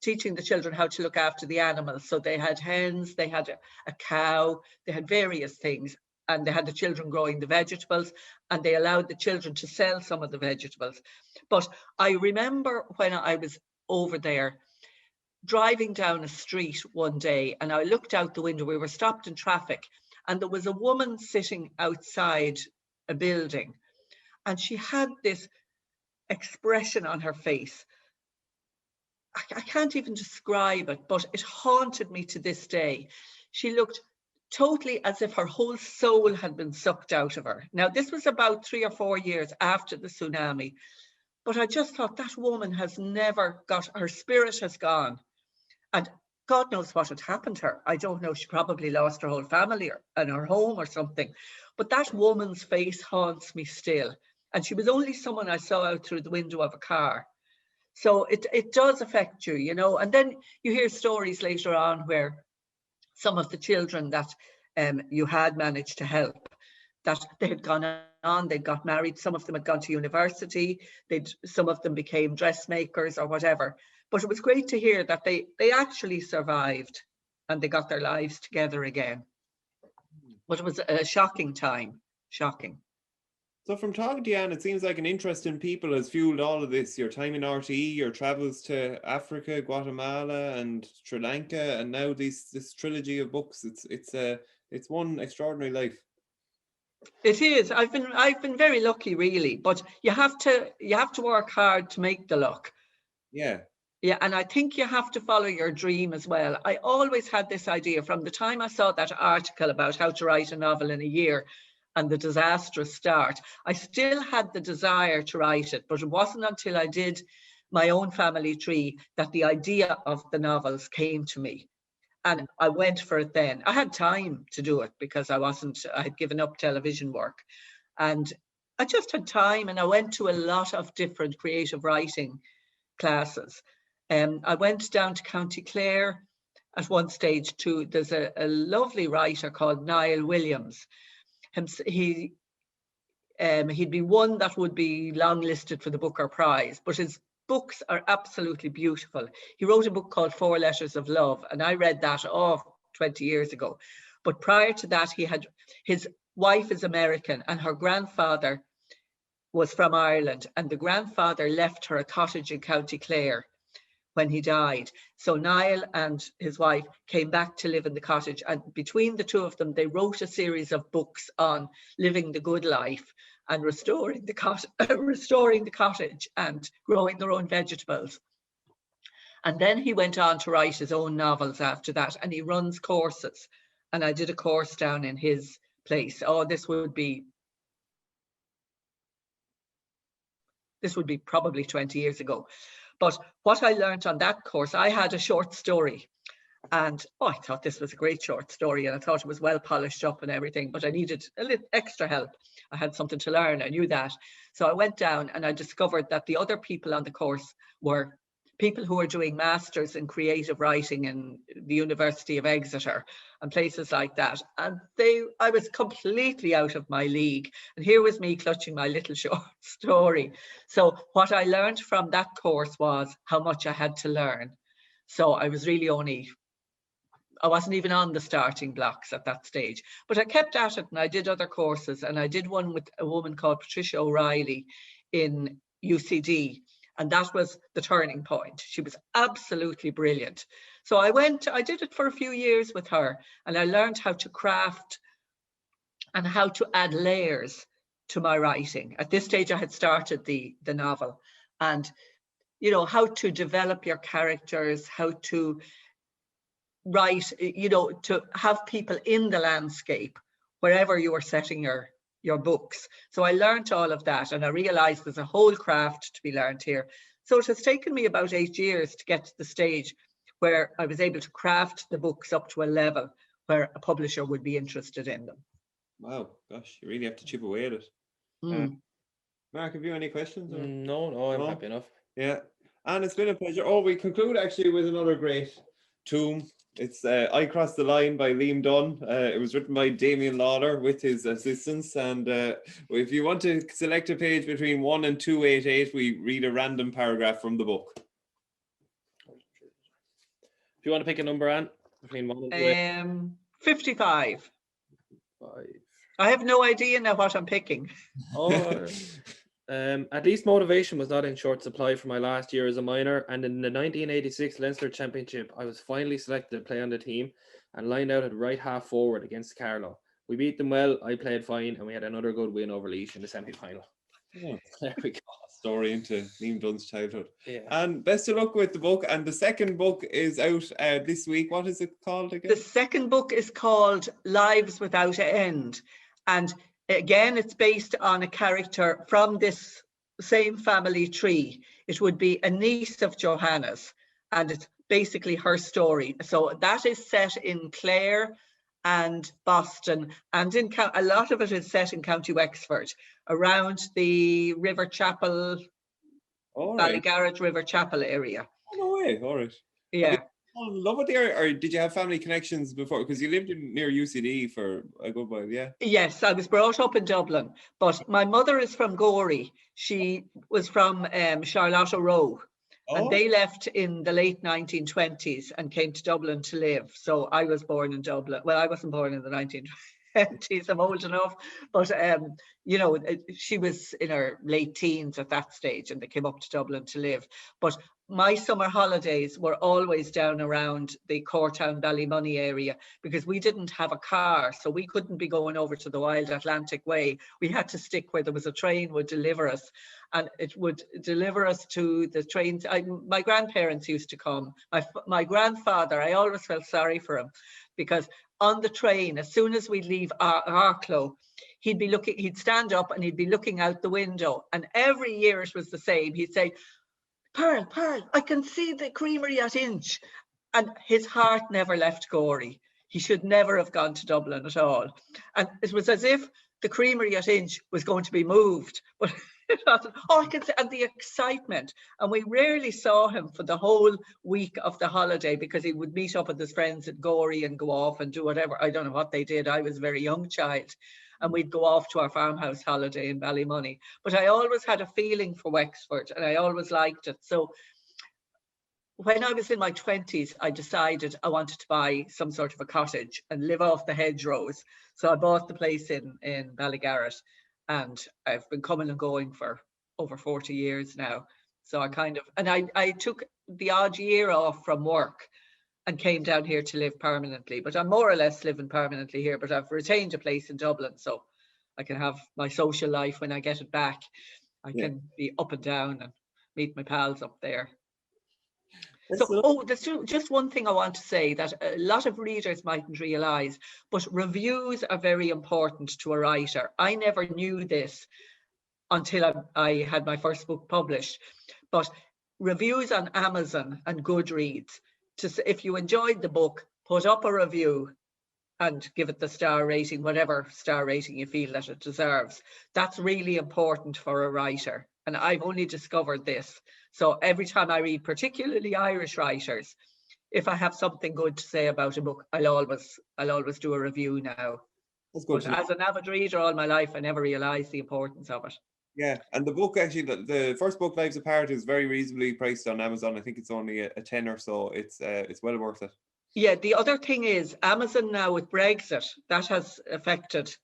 teaching the children how to look after the animals. So they had hens, they had a cow, they had various things, and they had the children growing the vegetables, and they allowed the children to sell some of the vegetables. But I remember when I was over there, driving down a street one day, and I looked out the window. We were stopped in traffic, and there was a woman sitting outside a building, and she had this expression on her face. I can't even describe it, but it haunted me to this day. She looked totally as if her whole soul had been sucked out of her. Now, this was about 3 or 4 years after the tsunami, but I just thought that woman has never got, her spirit has gone. And God knows what had happened to her. I don't know. She probably lost her whole family and her home or something. But that woman's face haunts me still. And she was only someone I saw out through the window of a car. So it does affect you, you know. And then you hear stories later on where some of the children that you had managed to help, that they had gone on, they'd got married, some of them had gone to university, some of them became dressmakers or whatever. But it was great to hear that they actually survived and they got their lives together again. But it was a shocking time, shocking. So from talking to you, Anne, it seems like an interest in people has fueled all of this. Your time in RTE, your travels to Africa, Guatemala and Sri Lanka, and now this trilogy of books. It's one extraordinary life. It is. I've been very lucky, really, but you have to work hard to make the luck. Yeah. Yeah, and I think you have to follow your dream as well. I always had this idea from the time I saw that article about how to write a novel in a year and the disastrous start. I still had the desire to write it, but it wasn't until I did my own family tree that the idea of the novels came to me. And I went for it then. I had time to do it because I had given up television work. And I just had time, and I went to a lot of different creative writing classes. I went down to County Clare at one stage too. There's a lovely writer called Niall Williams. He'd be one that would be long listed for the Booker Prize, but his books are absolutely beautiful. He wrote a book called 4 Letters of Love, and I read that 20 years ago. But prior to that, his wife is American and her grandfather was from Ireland, and the grandfather left her a cottage in County Clare when he died. So Niall and his wife came back to live in the cottage, and between the two of them, they wrote a series of books on living the good life and restoring the cottage and growing their own vegetables. And then he went on to write his own novels after that, and he runs courses. And I did a course down in his place. This would be probably 20 years ago. But what I learned on that course, I had a short story, and I thought this was a great short story, and I thought it was well polished up and everything, but I needed a little extra help. I had something to learn, I knew that. So I went down and I discovered that the other people on the course were people who were doing masters in creative writing in the University of Exeter and places like that. And I was completely out of my league. And here was me clutching my little short story. So what I learned from that course was how much I had to learn. So I was really I wasn't even on the starting blocks at that stage, but I kept at it and I did other courses, and I did one with a woman called Patricia O'Reilly in UCD. And that was the turning point. She was absolutely brilliant. So I did it for a few years with her, and I learned how to craft and how to add layers to my writing. At this stage, I had started the novel, and how to develop your characters, how to write, to have people in the landscape wherever you are setting your books. So I learned all of that, and I realized there's a whole craft to be learned here. So it has taken me about 8 years to get to the stage where I was able to craft the books up to a level where a publisher would be interested in them. Wow, gosh, you really have to chip away at it. Mark, have you any questions? Or? No, I'm happy enough. Yeah, and it's been a pleasure. We conclude actually with another great tome. It's I Crossed the Line by Liam Dunn. It was written by Damien Lawler with his assistants, and if you want to select a page between 1 and 288, we read a random paragraph from the book. If you want to pick a number, Anne, between 1 and 288. 55. 5. I have no idea now what I'm picking. At least motivation was not in short supply for my last year as a minor, and in the 1986 Leinster Championship, I was finally selected to play on the team and lined out at right half forward against Carlow. We beat them well, I played fine, and we had another good win over Laois in the semi-final. Yeah. There we go. Story into Liam Dunn's childhood. Yeah. And best of luck with the book. And the second book is out this week. What is it called again? The second book is called Lives Without End. And again, it's based on a character from this same family tree. It would be a niece of Johanna's, and it's basically her story. So that is set in Clare and Boston, and a lot of it is set in County Wexford, around the River Chapel, Ballygarrett River Chapel area. Oh, no way. All right. Yeah. Oh, love it there. Or did you have family connections before? Because you lived near UCD for a good while, yeah? Yes, I was brought up in Dublin, but my mother is from Gorey. She was from Charlotte Row, and they left in the late 1920s and came to Dublin to live. So I was born in Dublin. Well, I wasn't born in the 1920s, I'm old enough, but you know, she was in her late teens at that stage, and they came up to Dublin to live. But my summer holidays were always down around the Cortown Ballymoney area, because we didn't have a car, so we couldn't be going over to the Wild Atlantic Way. We had to stick where there was a train would deliver us, and it would deliver us to the trains. My grandparents used to come. My grandfather, I always felt sorry for him, because on the train, as soon as we leave Arklow, he'd stand up and he'd be looking out the window, and every year it was the same. He'd say, Pearl, I can see the creamery at Inch. And his heart never left Gorey. He should never have gone to Dublin at all. And it was as if the creamery at Inch was going to be moved, but it wasn't. I can say, and the excitement. And we rarely saw him for the whole week of the holiday, because he would meet up with his friends at Gorey and go off and do whatever. I don't know what they did. I was a very young child. And we'd go off to our farmhouse holiday in Ballymoney. But I always had a feeling for Wexford, and I always liked it. So when I was in my 20s, I decided I wanted to buy some sort of a cottage and live off the hedgerows. So I bought the place in Ballygarrett, and I've been coming and going for over 40 years now. So I took the odd year off from work and came down here to live permanently. But I'm more or less living permanently here, but I've retained a place in Dublin, so I can have my social life when I get it back. I can be up and down and meet my pals up there. So, there's just one thing I want to say that a lot of readers mightn't realise, but reviews are very important to a writer. I never knew this until I had my first book published, but reviews on Amazon and Goodreads, if you enjoyed the book, put up a review and give it the star rating, whatever star rating you feel that it deserves. That's really important for a writer. And I've only discovered this. So every time I read, particularly Irish writers, if I have something good to say about a book, I'll always do a review now. That's good. But as an avid reader all my life, I never realised the importance of it. Yeah, and the book actually, the first book, Lives Apart, is very reasonably priced on Amazon. I think it's only a tenner, so it's well worth it. Yeah, the other thing is Amazon now with Brexit, that has affected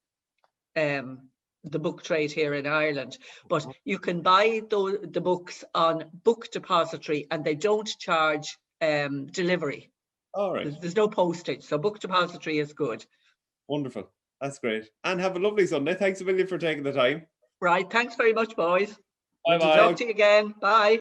the book trade here in Ireland. But you can buy the books on Book Depository, and they don't charge delivery. All right. There's no postage, so Book Depository is good. Wonderful. That's great. And have a lovely Sunday. Thanks a million for taking the time. Right, thanks very much, boys. Bye-bye. Talk to you again. Bye.